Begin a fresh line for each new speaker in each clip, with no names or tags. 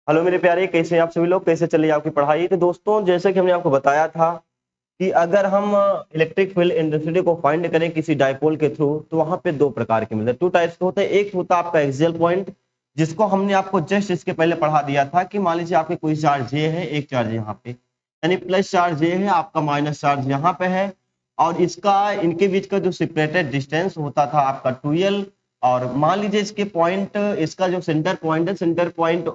Hello मेरे प्यारे, कैसे हैं आप सभी लोग? कैसे चल रही है आपकी पढ़ाई? तो दोस्तों, जैसे कि हमने आपको बताया था कि अगर हम इलेक्ट्रिक फील्ड इंटेंसिटी को फाइंड करें किसी डायपोल के थ्रू, तो वहां पे दो प्रकार के मिलते हैं, टू टाइप्स के होते हैं। एक होता है आपका एक्सियल पॉइंट, जिसको हमने आपको जस्ट इसके पहले पढ़ा दिया था कि मान लीजिए आपके कोई चार्ज ये है, एक चार्ज यहाँ पे, यानी प्लस चार्ज ये है, आपका माइनस चार्ज यहाँ पे है, और इसका इनके बीच का जो सेपरेटेड डिस्टेंस होता था आपका 2l। और मान लीजिए इसके पॉइंट, इसका जो सेंटर पॉइंट है, सेंटर पॉइंट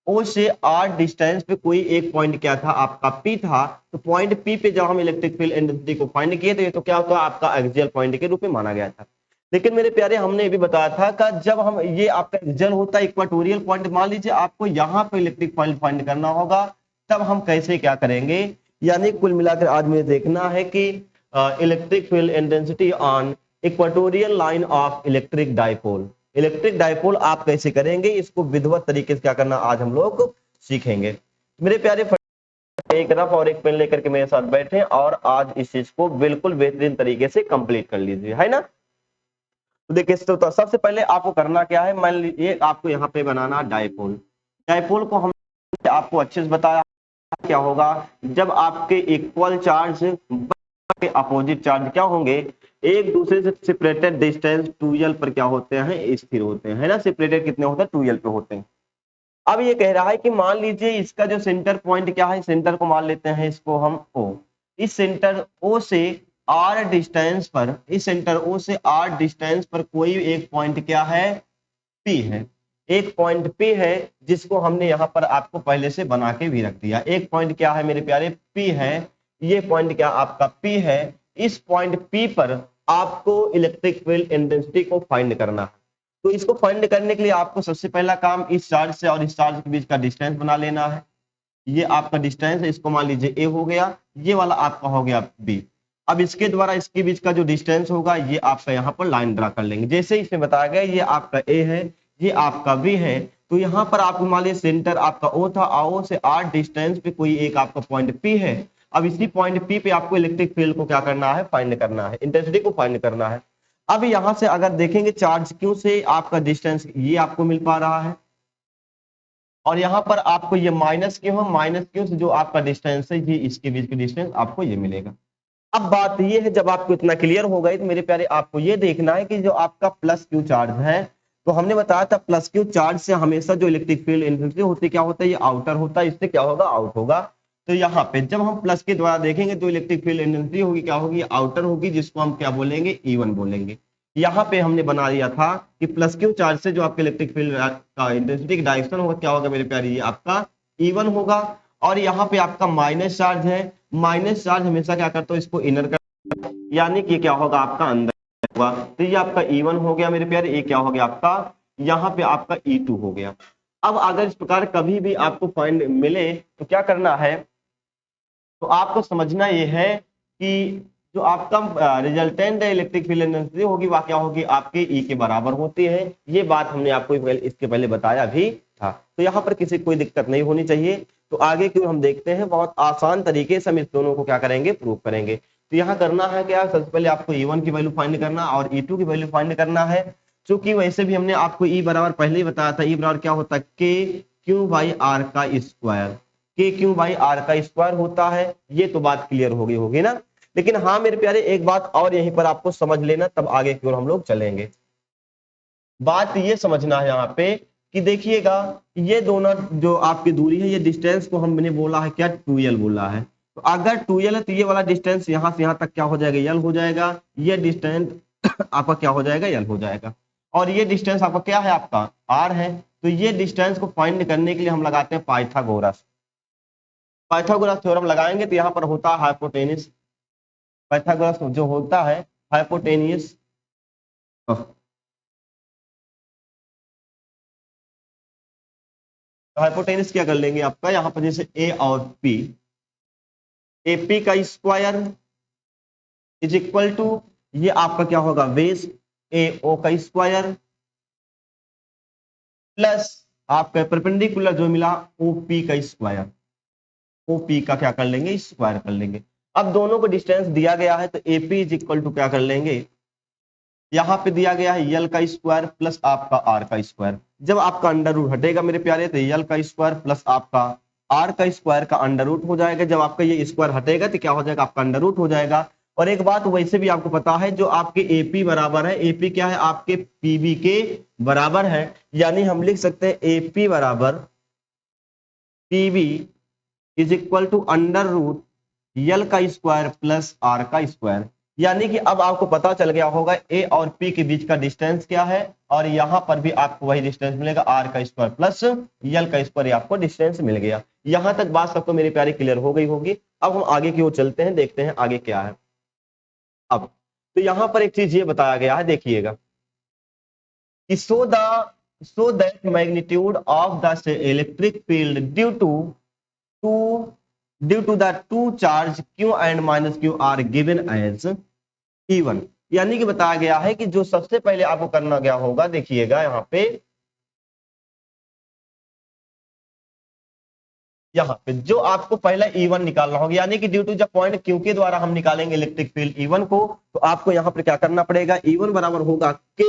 ओ से आर डिस्टेंस पे कोई एक पॉइंट क्या था, आपका पी था। तो पॉइंट पी पे जब हम इलेक्ट्रिक फील्ड इंटेंसिटी को फाइंड किए, तो ये तो क्या होता है, आपका एक्सियल पॉइंट के रूप में माना गया था। लेकिन मेरे प्यारे, हमने ये भी बताया था कि जब हम ये आपका एक्सियल होता है इक्वाटोरियल पॉइंट, मान लीजिए आपको यहाँ पे इलेक्ट्रिक फील्ड फाइंड करना होगा, तब हम कैसे क्या करेंगे। यानी कुल मिलाकर आज मुझे देखना है कि electric field intensity on equatorial line of electric dipole. Electric dipole आप कैसे करेंगे, इसको विधिवत तरीके से क्या करना आज हम लोग सीखेंगे। मेरे प्यारे, एक रफ और एक पेन लेकर के मेरे साथ बैठे और आज इस चीज को बिल्कुल बेहतरीन तरीके से कंप्लीट कर लीजिए, है ना। तो देखिए, तो सबसे पहले आपको करना क्या है, मान लीजिए आपको यहाँ पे बनाना डाइपोल। डाइपोल को हम आपको अच्छे से बताया क्या होगा, जब आपके इक्वल चार्ज के अपोजिट चार्ज क्या होंगे, एक दूसरे से सेपरेटेड डिस्टेंस 2l पर क्या होते हैं, स्थिर होते हैं, है ना। सेपरेटेड कितने होते हैं, 2l पे होते हैं। अब ये कह रहा है कि मान लीजिए इसका जो सेंटर पॉइंट क्या है, सेंटर को मान लेते हैं इसको हम O। इस सेंटर O से R डिस्टेंस पर, इस सेंटर O से R डिस्टेंस पर कोई एक पॉइंट क्या है, P है। एक पॉइंट P है, जिसको हमने यहाँ पर आपको पहले से बना के भी रख दिया। एक पॉइंट क्या है मेरे प्यारे, P है। ये पॉइंट क्या आपका P है। इस पॉइंट P पर आपको इलेक्ट्रिक फील्ड इंटेंसिटी को फाइंड करना है। तो इसको फाइंड करने के लिए आपको सबसे पहला काम इस चार्ज से और इस चार्ज के बीच का डिस्टेंस बना लेना है। ये आपका डिस्टेंस है, इसको मान लीजिए ए हो गया, ये वाला आपका हो गया बी। अब इसके द्वारा इसके बीच का जो डिस्टेंस होगा, ये आपका यहाँ पर लाइन ड्रा कर लेंगे, जैसे इसमें बताया गया। ये आपका ए है, ये आपका बी है। तो यहाँ पर आपको मान लीजिए सेंटर आपका ओ था, ओ से आर डिस्टेंस पे कोई एक आपका पॉइंट पी है। अब इसी पॉइंट पी पे आपको इलेक्ट्रिक फील्ड को क्या करना है, फाइंड करना है, इंटेंसिटी को फाइंड करना है। अब यहाँ से अगर देखेंगे चार्ज क्यू से आपका डिस्टेंस ये आपको मिल पा रहा है, और यहाँ पर आपको ये माइनस क्यू है, माइनस क्यू से जो आपका डिस्टेंस है, ये इसके बीच की डिस्टेंस आपको ये मिलेगा। अब बात ये है, जब आपको इतना क्लियर हो गई, तो मेरे प्यारे आपको ये देखना है कि जो आपका प्लस क्यू चार्ज है, तो हमने बताया था प्लस क्यू चार्ज से हमेशा जो इलेक्ट्रिक फील्ड इंटेंसिटी होती है, क्या होता है, ये आउटर होता है, इससे क्या होगा, आउट होगा। तो यहाँ पे जब हम प्लस के द्वारा देखेंगे, तो इलेक्ट्रिक फील्ड इंटेंसिटी होगी, क्या होगी, आउटर होगी, जिसको हम क्या बोलेंगे, E1 बोलेंगे। यहाँ पे हमने बना दिया था कि प्लस क्यू चार्ज से जो आपके इलेक्ट्रिक फील्ड का इंटेंसिटी का डायरेक्शन होगा, क्या होगा मेरे प्यारे, ये आपका E1 होगा। और यहाँ पे आपका माइनस चार्ज है, माइनस चार्ज हमेशा क्या करता है, इसको इनर कर, यानी कि क्या होगा, आपका अंदर होगा। तो ये आपका E1 हो गया मेरे प्यारे, ये क्या हो गया आपका, यहाँ पे आपका E2 हो गया। अब अगर इस प्रकार कभी भी आपको पॉइंट मिले, तो क्या करना है, तो आपको समझना ये है कि जो आपका रिजल्टेंट इलेक्ट्रिक फील्ड इंटेंसिटी होगी, वह क्या होगी, आपके ई के बराबर होती है। ये बात हमने आपको इसके पहले बताया भी था। तो यहाँ पर किसी कोई दिक्कत नहीं होनी चाहिए। तो आगे क्यों हम देखते हैं, बहुत आसान तरीके से हम इस दोनों को क्या करेंगे, प्रूव करेंगे। तो यहाँ करना है क्या, सबसे पहले आपको E1 की वैल्यू फाइंड करना और E2 की वैल्यू फाइंड करना है। चूंकि वैसे भी हमने आपको E बराबर पहले ही बताया था, E बराबर क्या होता है, के क्यू बाई आर का स्क्वायर। के क्यू बाई आर का स्क्वायर होता है। ये तो बात क्लियर होगी होगी ना। लेकिन हाँ मेरे प्यारे, एक बात और यहीं पर आपको समझ लेना, तब आगे की ओर हम लोग चलेंगे। बात ये समझना है यहाँ पे कि देखिएगा, ये दोनों जो आपकी दूरी है, ये डिस्टेंस को हमने बोला है क्या, 2l बोला है। तो अगर 2l है, तो ये वाला डिस्टेंस यहाँ से यहाँ तक क्या हो जाएगा, यल हो जाएगा। ये डिस्टेंस आपका क्या हो जाएगा, यल हो जाएगा। और ये डिस्टेंस आपका क्या है, आपका r है। तो ये डिस्टेंस को फाइंड करने के लिए हम लगाते हैं पाइथागोरस। पाइथागोरस थ्योरम लगाएंगे, तो यहाँ पर होता है हाइपोटेनिस। पाइथागोरस जो होता है हाइपोटेनियस, हाइपोटेनिस क्या कर लेंगे, आपका यहाँ पर जैसे ए और पी, ए पी का स्क्वायर इज इक्वल टू, ये आपका क्या होगा, बेस ए ओ का स्क्वायर प्लस आपका परपेंडिकुलर जो मिला ओपी का स्क्वायर। ओपी का क्या कर लेंगे, स्क्वायर कर लेंगे। अब दोनों को डिस्टेंस दिया गया है, तो एपी इज इक्वल टू क्या कर लेंगे, यहाँ पे दिया गया है यल का स्क्वायर प्लस आपका आर का स्क्वायर। जब आपका अंडर रूट हटेगा मेरे प्यारे तो यल का स्क्वायर प्लस आपका आर का स्क्वायर का अंडर रूट हो जाएगा। जब आपका ये स्क्वायर हटेगा तो क्या हो जाएगा, आपका अंडर रूट हो जाएगा। और एक बात वैसे भी आपको पता है, जो आपके एपी बराबर है, एपी क्या है, आपके पीबी के बराबर है। यानी हम लिख सकते हैं एपी बराबर PB is equal to under root L का स्क्वायर प्लस आर का स्क्वायर। यानी कि अब आपको पता चल गया होगा ए और पी के बीच का डिस्टेंस क्या है, और यहां पर भी आपको वही डिस्टेंस मिलेगा, आर का स्क्वायर प्लस यल का स्क्वायर, आपको डिस्टेंस मिल गया। यहां तक बात सबको मेरे प्यारे क्लियर हो गई होगी। अब हम आगे की ओर चलते हैं, देखते हैं आगे क्या है। अब तो यहां पर एक चीज ये बताया गया है, देखिएगा कि so that magnitude of the electric field to due to the two charge q and minus q are given as E1। यानी कि बताया गया है कि जो सबसे पहले आपको करना गया होगा, देखिएगा यहाँ पे जो आपको पहला E1 निकालना होगा, यानी कि due to the point Q के द्वारा हम निकालेंगे इलेक्ट्रिक फील्ड E1 को। तो आपको यहाँ पर क्या करना पड़ेगा, E1 बराबर होगा K,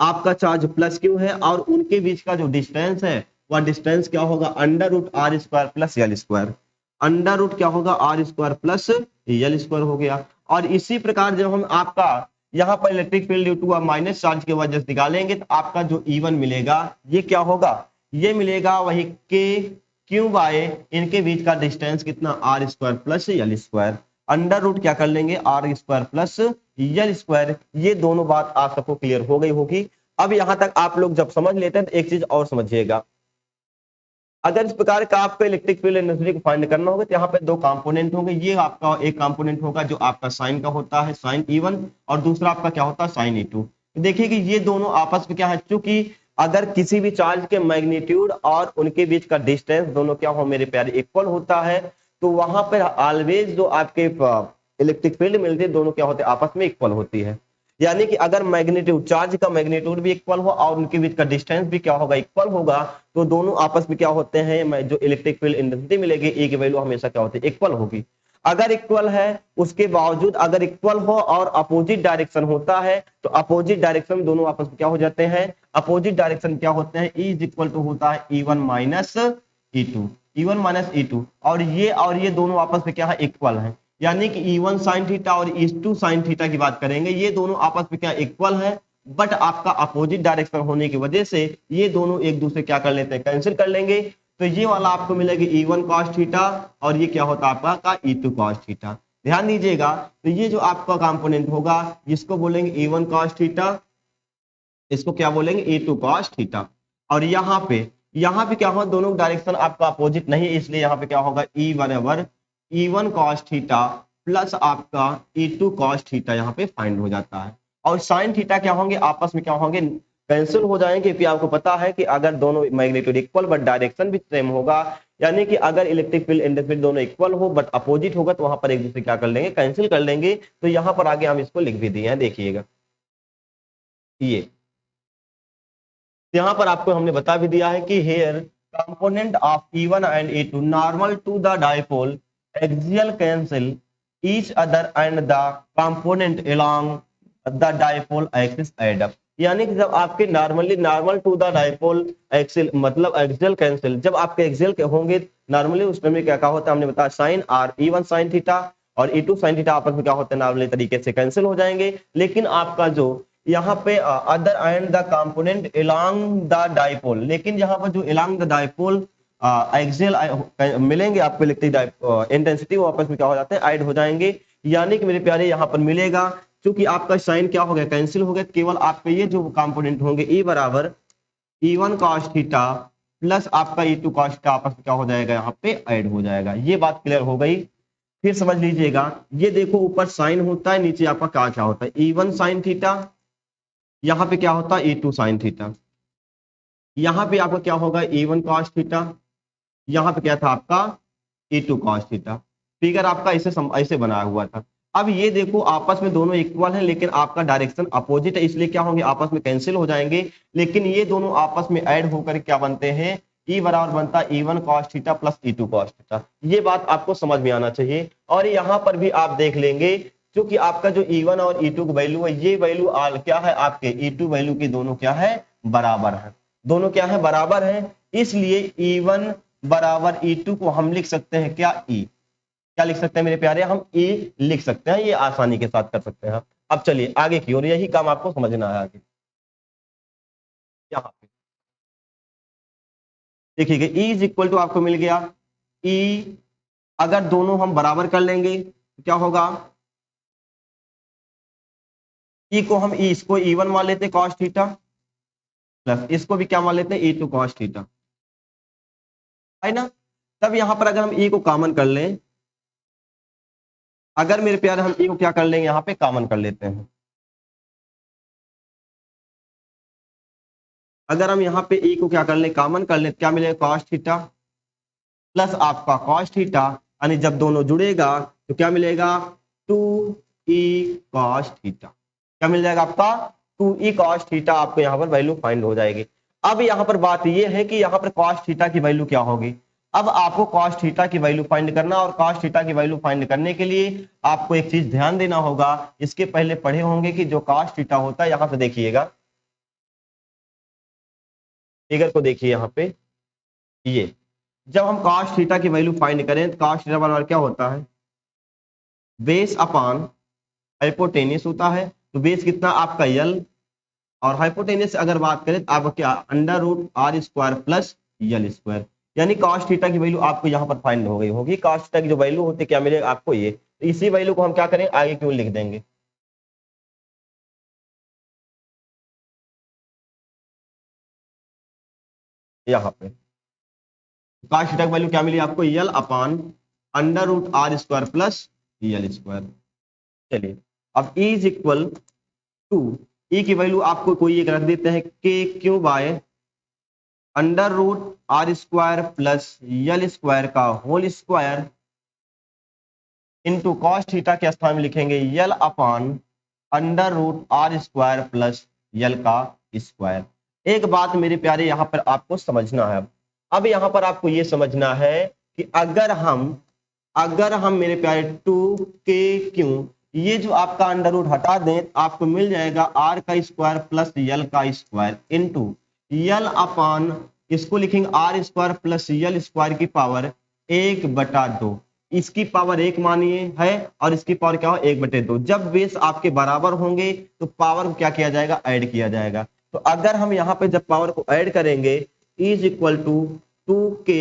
आपका चार्ज प्लस Q है, और उनके बीच का जो डिस्टेंस है वह डिस्टेंस क्या होगा, under root are square plus L square. Under root क्या होगा, आर स्क्वायर प्लस यल स्क्वायर हो गया। और इसी प्रकार जब हम आपका यहाँ पर electric field due to minus charge की वजह से निकालेंगे, तो आपका जो E1 मिलेगा ये क्या होगा, ये मिलेगा वही K क्यू बाय इनके बीच का डिस्टेंस कितना, आर स्क्वायर प्लस यल स्क्वायर। अंडर रूट क्या कर लेंगे, आर स्क्वायर प्लस यल स्क्वायर। ये दोनों बात आप सबको क्लियर हो गई होगी। अब यहां तक आप लोग जब समझ लेते हैं तो एक चीज और समझिएगा, अगर इस प्रकार का आपको इलेक्ट्रिक फील्ड एनर्जी को फाइंड करना होगा तो यहाँ पे दो कंपोनेंट होंगे। ये आपका एक कंपोनेंट होगा जो आपका साइन का होता है, साइन E1, और दूसरा आपका क्या होता है, साइन E2। देखिए कि ये दोनों आपस में क्या है, चूंकि अगर किसी भी चार्ज के मैग्नीट्यूड और उनके बीच का डिस्टेंस दोनों क्या हो मेरे प्यारे, इक्वल होता है, तो वहां पर ऑलवेज जो आपके इलेक्ट्रिक फील्ड मिलती है दोनों क्या होते हैं, आपस में इक्वल होती है। यानी कि अगर मैग्नीट्यूड, चार्ज का मैग्नीट्यूड भी इक्वल हो और उनके बीच का डिस्टेंस भी क्या होगा, इक्वल होगा, तो दोनों आपस में क्या होते हैं, जो इलेक्ट्रिक फील्ड इंटेंसिटी मिलेगी ए की वैल्यू हमेशा क्या होती है, इक्वल होगी। अगर इक्वल है उसके बावजूद अगर इक्वल हो और अपोजिट डायरेक्शन होता है, तो अपोजिट डायरेक्शन दोनों आपस में क्या हो जाते हैं, अपोजिट डायरेक्शन क्या होते हैं, E इज इक्वल टू होता है E1 minus E2, E1 minus E2, और ये दोनों आपस में क्या है, इक्वल है। यानी कि E1 साइन थीटा और E2 साइन थीटा की बात करेंगे, ये दोनों आपस में क्या इक्वल है, बट आपका अपोजिट डायरेक्शन होने की वजह से ये दोनों एक दूसरे क्या कर लेते हैं, कैंसिल कर लेंगे। तो ये वाला आपको मिलेगा E1 cos थीटा, और ये क्या होता है आपका का E2 cos थीटा। ध्यान दीजिएगा, तो ये जो आपका कंपोनेंट होगा जिसको बोलेंगे E1 cos थीटा, इसको क्या बोलेंगे, E2 cos थीटा। और यहाँ पे क्या होगा, दोनों डायरेक्शन आपका अपोजिट नहीं है, इसलिए यहाँ पे क्या होगा, E1 cos थीटा प्लस आपका E2 cos थीटा यहाँ पे फाइंड हो जाता है। और साइन थीटा क्या होंगे, आपस में क्या होंगे, कैंसिल हो जाएंगे, क्योंकि आपको पता है कि अगर दोनों मैग्नीट्यूड इक्वल बट डायरेक्शन भी सेम होगा, यानी कि अगर इलेक्ट्रिक फील्ड इंडक्टिव फील्ड दोनों इक्वल हो बट अपोजिट होगा, तो वहां पर एक दूसरे क्या कर लेंगे, कैंसिल कर लेंगे। तो यहाँ पर आगे हम इसको लिख भी दिए हैं, देखिएगा ये यहाँ पर आपको हमने बता भी दिया है कि here component of E1 and E2 normal to the dipole axial cancel each other and the component along the dipole axis add up. यानी कि जब आपके normal to the dipole axial मतलब एक्सियल कैंसिल, जब आपके एक्सियल के होंगे normally उसमें में क्या होता है, हमने बताया sign are E1 sine theta और E2 साइन थीटा आपस में क्या होता है, नॉर्मली तरीके से कैंसिल हो जाएंगे। लेकिन आपका जो यहाँ पे other and the component along the dipole, लेकिन यहाँ पर जो अलोंग द डायपोल एक्सियल मिलेंगे आपको इलेक्ट्रिक इंटेंसिटी, वो आपस में क्या हो जाते हैं, ऐड हो जाएंगे। यानी कि मेरे प्यारे यहाँ पर मिलेगा, क्योंकि आपका साइन क्या हो गया, कैंसिल हो गया, केवल आपके ये जो कंपोनेंट होंगे E बराबर E1 cos थीटा प्लस आपका E2 cos थीटा आपस में क्या हो जाएगा, यहाँ पे ऐड हो जाएगा। ये बात क्लियर हो गई। फिर समझ लीजिएगा, ये देखो ऊपर साइन होता है, नीचे आपका क्या क्या होता है, E1 साइन थीटा, यहाँ पे क्या होता है E2 साइन थीटा, यहाँ पे आपका क्या होगा E1 cos थीटा, यहाँ पे क्या था आपका E2 cos थीटा। फिगर आपका ऐसे बनाया हुआ था। अब ये देखो आपस में दोनों इक्वल है, लेकिन आपका डायरेक्शन अपोजिट है, इसलिए क्या होंगे, आपस में कैंसिल हो जाएंगे। लेकिन ये दोनों आपस में ऐड होकर क्या बनते हैं, E बराबर बनता है E1 cos theta plus E2 cos theta. ये बात आपको समझ में आना चाहिए। और यहाँ पर भी आप देख लेंगे, क्योंकि आपका जो E1 और E2 की वैल्यू है, ये वैल्यू क्या है, आपके E2 वैल्यू की दोनों क्या है, बराबर है। दोनों क्या है, बराबर है, इसलिए E1 बराबर E2 को हम लिख सकते हैं क्या, E। क्या लिख सकते हैं मेरे प्यारे, हम E लिख सकते हैं, ये आसानी के साथ कर सकते हैं। अब चलिए आगे की ओर, यही काम आपको समझना है आगे। यहाँ पे देखिए E इज इक्वल टू आपको मिल गया E, अगर दोनों हम बराबर कर लेंगे तो क्या होगा, E को हम इसको E1 मान लेते cos थीटा, प्लस इसको भी क्या मान लेते हैं E2 cos थीटा, है ना। तब यहां पर अगर हम E को कॉमन कर लें, अगर मेरे प्यारे हम E को क्या कर लेंगे, यहाँ पे कॉमन कर लेते हैं, अगर हम यहाँ पे E को क्या कर लें, कॉमन कर लें, क्या मिलेगा cos थीटा प्लस आपका cos थीटा, यानी जब दोनों जुड़ेगा तो क्या मिलेगा 2E cos थीटा, क्या मिल जाएगा आपका 2E cos थीटा, आपको यहाँ पर वैल्यू फाइंड हो जाएगी। अब यहाँ पर बात यह है कि यहाँ पर cos थीटा की वैल्यू क्या होगी, अब आपको cos थीटा की वैल्यू फाइंड करना, और cos थीटा की वैल्यू फाइंड करने के लिए आपको एक चीज ध्यान देना होगा, इसके पहले पढ़े होंगे कि जो cos थीटा होता है, यहाँ पे देखिएगा, फिगर को देखिए यहाँ पे, ये जब हम cos थीटा की वैल्यू फाइंड करें तो cos थीटा बराबर क्या होता है, बेस अपॉन हाइपोटेनियस होता है, तो बेस कितना आपका यल, और हाइपोटेनियस से अगर बात करें तो आपको क्या, under root are square plus L square, यानी cos थीटा की वैल्यू आपको यहाँ पर फाइंड हो गई होगी। cos थीटा की जो वैल्यू होती है क्या मिलेगा आपको, ये, तो इसी वैल्यू को हम क्या करें, आगे क्यों लिख देंगे, यहाँ पे cos थीटा की वैल्यू क्या मिली आपको, L upon under root are square plus L square. चलिए अब E is equal to, E की वैल्यू आपको कोई एक रख देते हैं K Q by under root are square plus L square का whole square into cos theta के स्थान में लिखेंगे L upon under root are square plus L का स्क्वायर। एक बात मेरे प्यारे यहाँ पर आपको समझना है, अब यहाँ पर आपको ये समझना है कि अगर हम मेरे प्यारे 2k क्यों, ये जो आपका अंडर रूट हटा दें तो आपको मिल जाएगा आर का स्क्वायर प्लस यल का स्क्वायर इंटू यल अपॉन, इसको लिखेंगे आर स्क्वायर प्लस यल स्क्वायर की पावर 1/2, इसकी पावर 1 मानिए है, और इसकी पावर क्या हो 1/2। जब बेस आपके बराबर होंगे तो पावर को क्या किया जाएगा, ऐड किया जाएगा। तो अगर हम यहाँ पे जब पावर को ऐड करेंगे is equal to 2k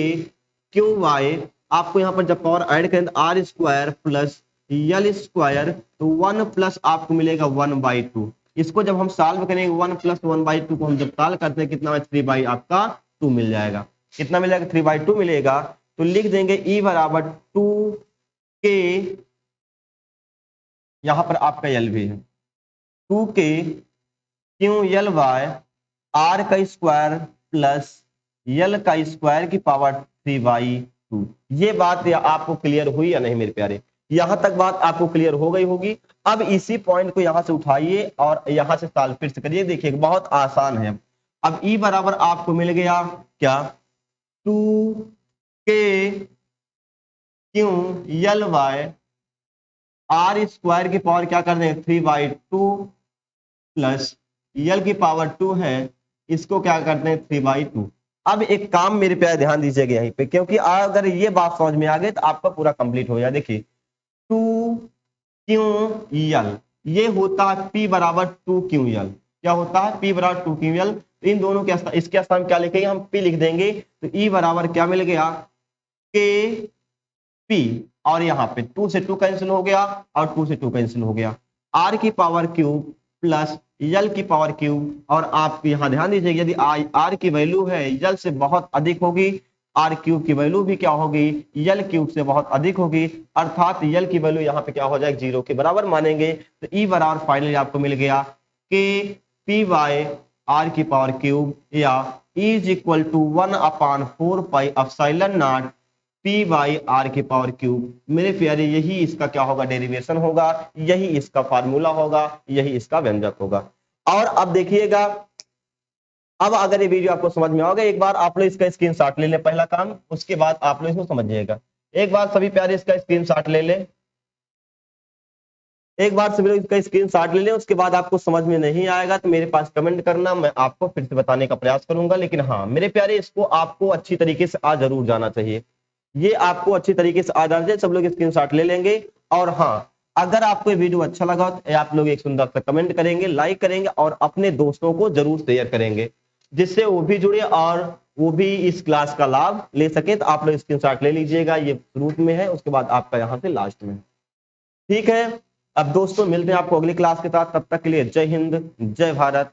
q y, आपको यहाँ पर जब पावर ऐड करें तो आर स्क्वायर प्लस यल स्क्वायर, तो 1 प्लस आपको मिलेगा 1/2। इसको जब हम सॉल्व करेंगे 1 प्लस 1/2 को हम जब सॉल्व करते हैं कितना, 3 आपका 2 मिल जाएगा, कितना मिलेगा 3/2 मिलेगा। तो लिख देंगे E बराबर 2k, यहां पर आपका यल भी है 2k क्यों यल बाय आर का स्क्वायर प्लस यल का स्क्वायर की पावर 3/2। ये बात आपको क्लियर हुई या नहीं मेरे प्यारे, यहां तक बात आपको क्लियर हो गई होगी। अब इसी पॉइंट को यहां से उठाइए और यहां से सॉल्व फिर से करिए, देखिए बहुत आसान है। अब E बराबर आपको मिल गया क्या, 2k क्यों यल बाय आर स्क्वायर की पावर क्या कर दें 3/2 प्लस यल की पावर 2 है, इसको क्या करते हैं 3/2। अब एक काम मेरे पे ध्यान दीजिएगा यहीं पे, क्योंकि अगर ये बात समझ में आ गई तो आपका पूरा कंप्लीट हो जाए। देखिए 2 क्यू यल, ये होता है P बराबर 2 क्यू यल, क्या होता है P बराबर 2 क्यू यल, तो इन दोनों के इसके स्थान क्या लिखेंगे हम, P लिख देंगे, तो E बराबर क्या मिल गया K P, और यहाँ पे 2 से 2 कैंसिल हो गया और 2 से 2 कैंसिल हो गया, R की पावर क्यूब प्लस यल की पावर क्यूब, और आप यहाँ ध्यान दीजिए यदि R की वैल्यू है यल से बहुत अधिक होगी, R क्यूब की वैल्यू भी क्या होगी, यल क्यूब से बहुत अधिक होगी, अर्थात यल की वैल्यू यहाँ पे क्या हो जाएगी 0 के बराबर मानेंगे। तो E बराबर फाइनली आपको मिल गया के P बाय R की पावर क्यूब, या E is equal to 1/4 pi epsilon naught P by r की पावर क्यूब। मेरे प्यारे यही इसका क्या होगा, डेरिवेशन होगा, यही इसका फार्मूला होगा, यही इसका व्यंजक होगा। और अब देखिएगा, अब अगर ये वीडियो आपको समझ में आ गया, एक बार आप लोग इसका स्क्रीनशॉट ले लें, पहला काम, उसके बाद आप लोग इसको समझिएगा। एक बार सभी प्यारे इसका स्क्रीनशॉट ले लें, एक बार सभी लोग इसका स्क्रीनशॉट ले लें, उसके बाद आपको समझ में नहीं आएगा तो मेरे पास कमेंट करना, मैं आपको फिर से बताने का प्रयास करूंगा। लेकिन हाँ मेरे प्यारे, इसको आपको अच्छी तरीके से आज जरूर जाना चाहिए, ये आपको अच्छी तरीके से आ जाना चाहिए। सब लोग स्क्रीनशॉट ले लेंगे। और हाँ, अगर आपको ये वीडियो अच्छा लगा तो आप लोग एक सुंदर सा कमेंट करेंगे, लाइक करेंगे और अपने दोस्तों को जरूर शेयर करेंगे, जिससे वो भी जुड़े और वो भी इस क्लास का लाभ ले सके। तो आप लोग स्क्रीनशॉट ले लीजिएगा, ये शुरू में है, उसके बाद आपका यहाँ से लास्ट में। ठीक है, अब दोस्तों मिलते हैं आपको अगली क्लास के साथ, तब तक के लिए जय हिंद, जय भारत।